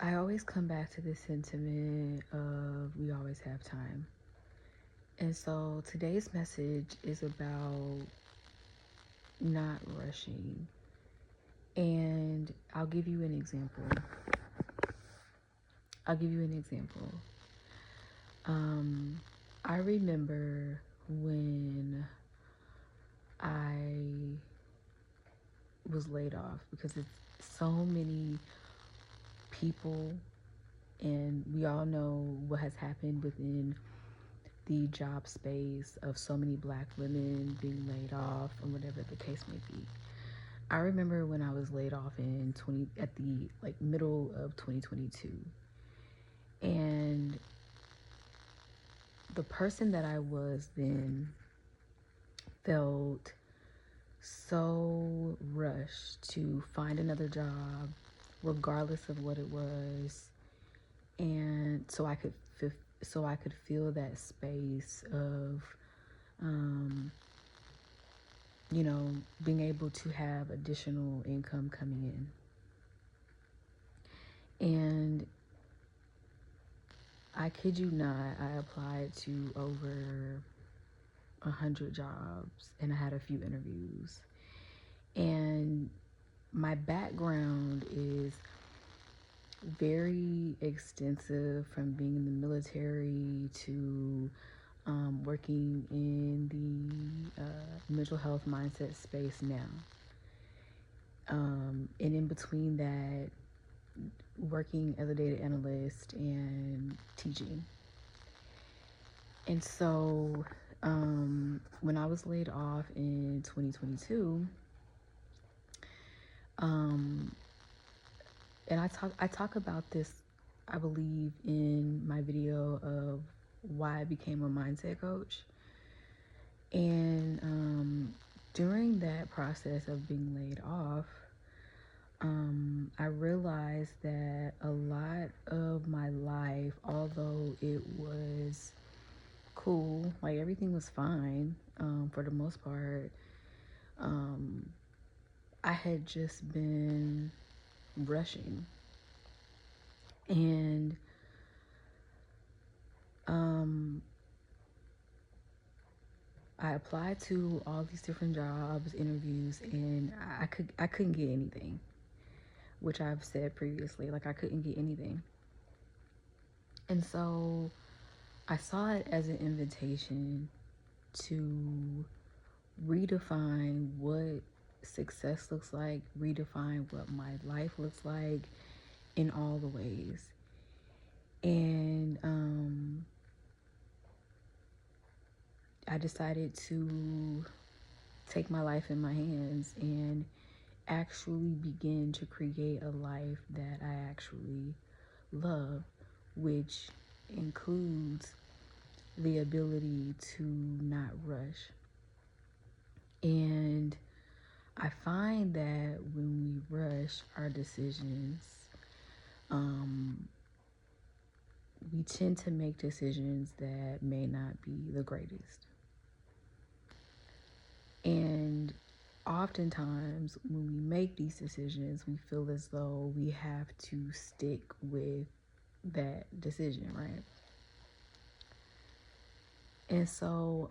I always come back to this sentiment of we always have time. And so today's message is about not rushing. And I'll give you an example. I'll give you an example. I remember when I was laid off because it's so many people, and we all know what has happened within the job space of so many Black women being laid off or whatever the case may be. I remember when I was laid off at the middle of 2022, and the person that I was then felt so rushed to find another job regardless of what it was, and so I could feel that space of being able to have additional income coming in. And I kid you not, I applied to over 100 jobs and I had a few interviews. And my background is very extensive, from being in the military to working in the mental health mindset space now. And in between that, working as a data analyst and teaching. And so when I was laid off in 2022, and I talk about this, I believe, in my video of why I became a mindset coach. And during that process of being laid off, I realized that a lot of my life, although it was cool, like everything was fine for the most part, I had just been rushing. And I applied to all these different jobs, interviews, and I couldn't get anything, which I've said previously, like I couldn't get anything. And so I saw it as an invitation to redefine what success looks like, redefine what my life looks like in all the ways. And I decided to take my life in my hands and actually begin to create a life that I actually love, which includes the ability to not rush. And I find that when we rush our decisions, we tend to make decisions that may not be the greatest. And oftentimes when we make these decisions, we feel as though we have to stick with that decision, right? And so,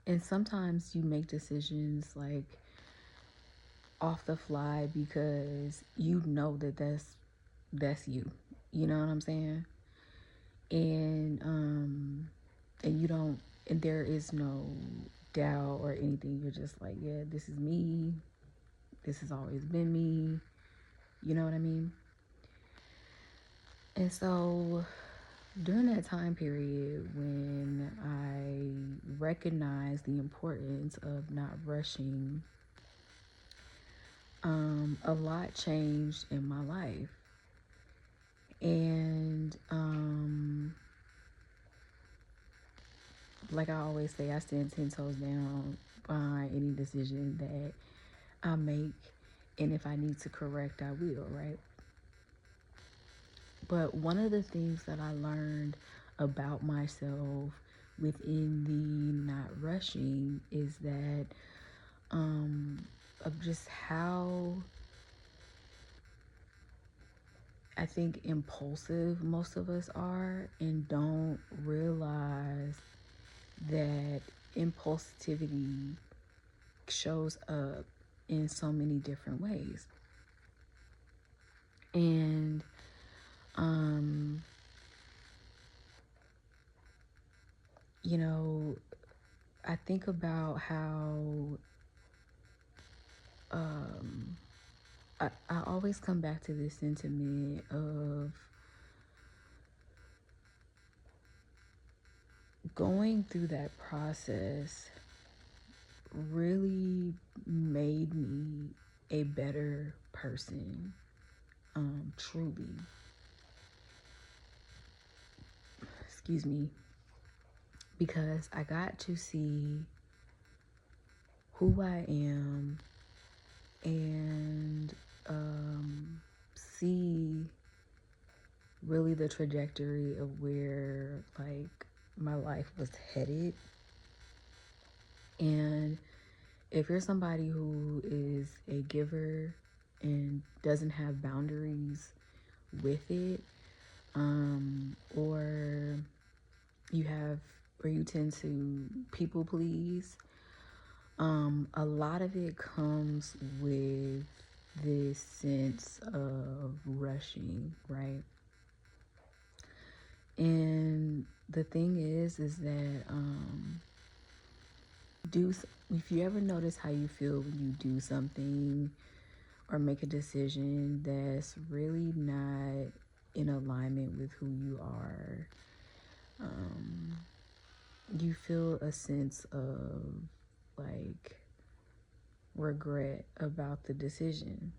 and sometimes you make decisions like off the fly because you know that that's you. You know what I'm saying? And you don't, and there is no doubt or anything. You're just like, yeah, this is me. This has always been me. You know what I mean? And so during that time period when I recognized the importance of not rushing, a lot changed in my life. And like I always say, I stand 10 toes down behind any decision that I make. And if I need to correct, I will, right? But one of the things that I learned about myself within the not rushing is that of just how I think impulsive most of us are, and don't realize that impulsivity shows up in so many different ways. And you know, I think about how I always come back to this sentiment of going through that process really made me a better person, truly. Excuse me. Because I got to see who I am and see really the trajectory of where like my life was headed. And if you're somebody who is a giver and doesn't have boundaries with it, or you have, or you tend to people please, a lot of it comes with this sense of rushing, right? And the thing is that do if you ever notice how you feel when you do something or make a decision that's really not in alignment with who you are, you feel a sense of like regret about the decision.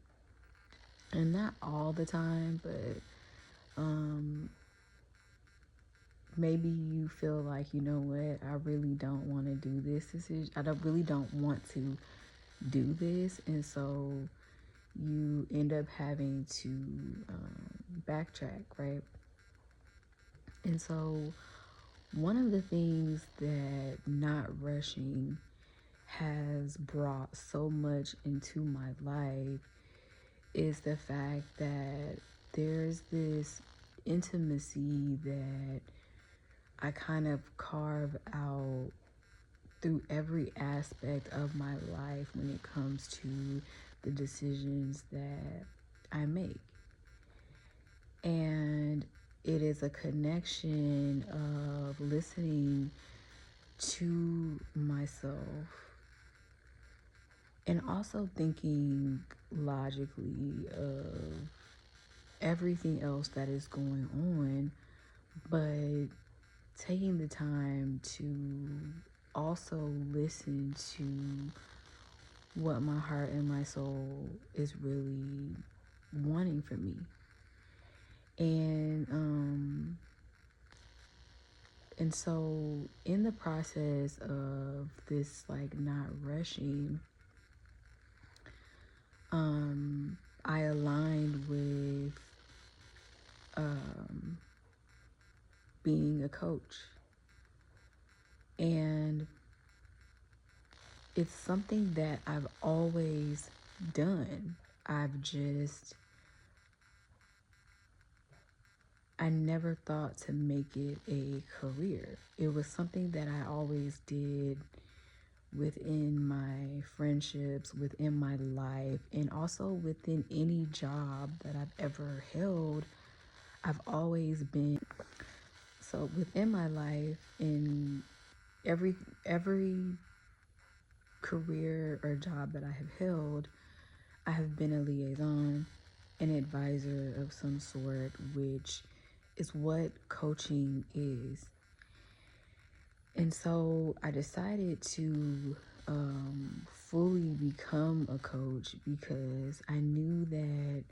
And not all the time, but maybe you feel like, you know what, I really don't want to do this decision. Really don't want to do this. And so you end up having to backtrack, right? And so one of the things that not rushing has brought so much into my life is the fact that there's this intimacy that I kind of carve out through every aspect of my life when it comes to the decisions that I make. And it is a connection of listening to myself and also thinking logically of everything else that is going on, but taking the time to also listen to what my heart and my soul is really wanting for me. And so in the process of this like not rushing, I aligned with being a coach. And it's something that I've always done. I never thought to make it a career. It was something that I always did within my friendships, within my life, and also within any job that I've ever held. I've always been so within my life, in every career or job that I have held, I have been a liaison, an advisor of some sort, which is what coaching is. And so I decided to fully become a coach because I knew that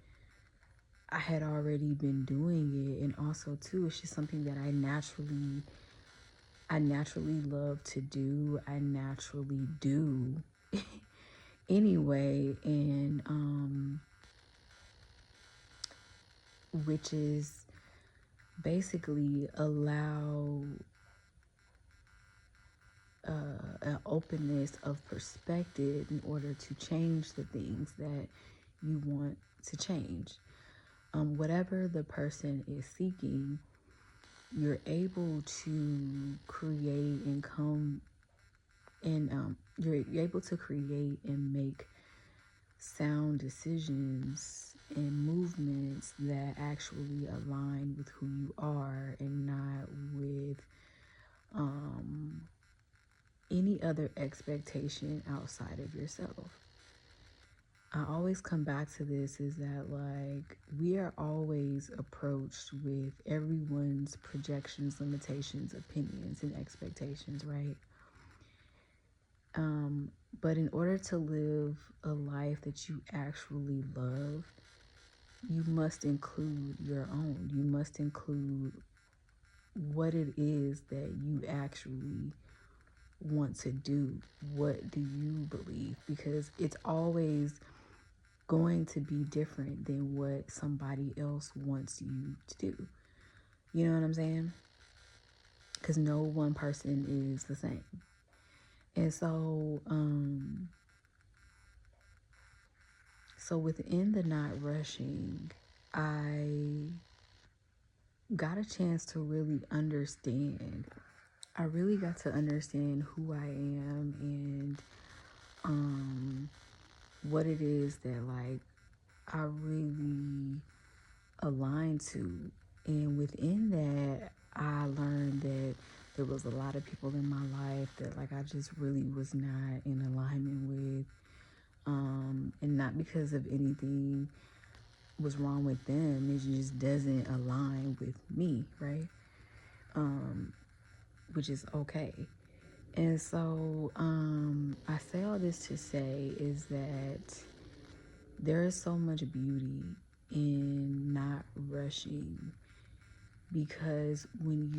I had already been doing it, and also too, it's just something that I naturally love to do. I naturally do anyway, and which is basically allow an openness of perspective in order to change the things that you want to change. whatever the person is seeking, you're able to create and come and you're able to create and make sound decisions and movements that actually align with who you are and not with any other expectation outside of yourself. I always come back to this is that, like, we are always approached with everyone's projections, limitations, opinions, and expectations, right? But in order to live a life that you actually love, you must include your own. You must include what it is that you actually want to do. What do you believe? Because it's always going to be different than what somebody else wants you to do. You know what I'm saying? Because no one person is the same. And so within the not rushing, I got a chance to really understand. I really got to understand who I am and what it is that, like, I really align to. And within that, I learned that there was a lot of people in my life that, like, I just really was not in alignment with. And not because of anything was wrong with them, it just doesn't align with me, right? Which is okay. And so I say all this to say is that there is so much beauty in not rushing, because when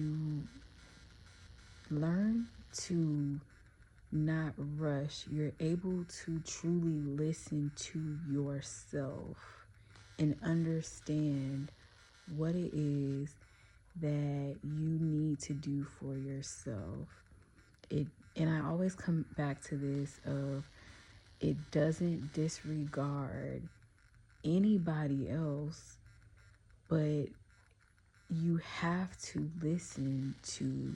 you learn to not rush, you're able to truly listen to yourself and understand what it is that you need to do for yourself. And I always come back to this of, it doesn't disregard anybody else, but you have to listen to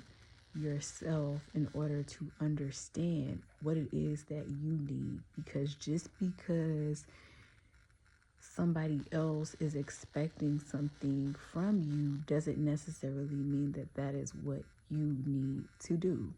yourself in order to understand what it is that you need. Because just because somebody else is expecting something from you doesn't necessarily mean that that is what you need to do.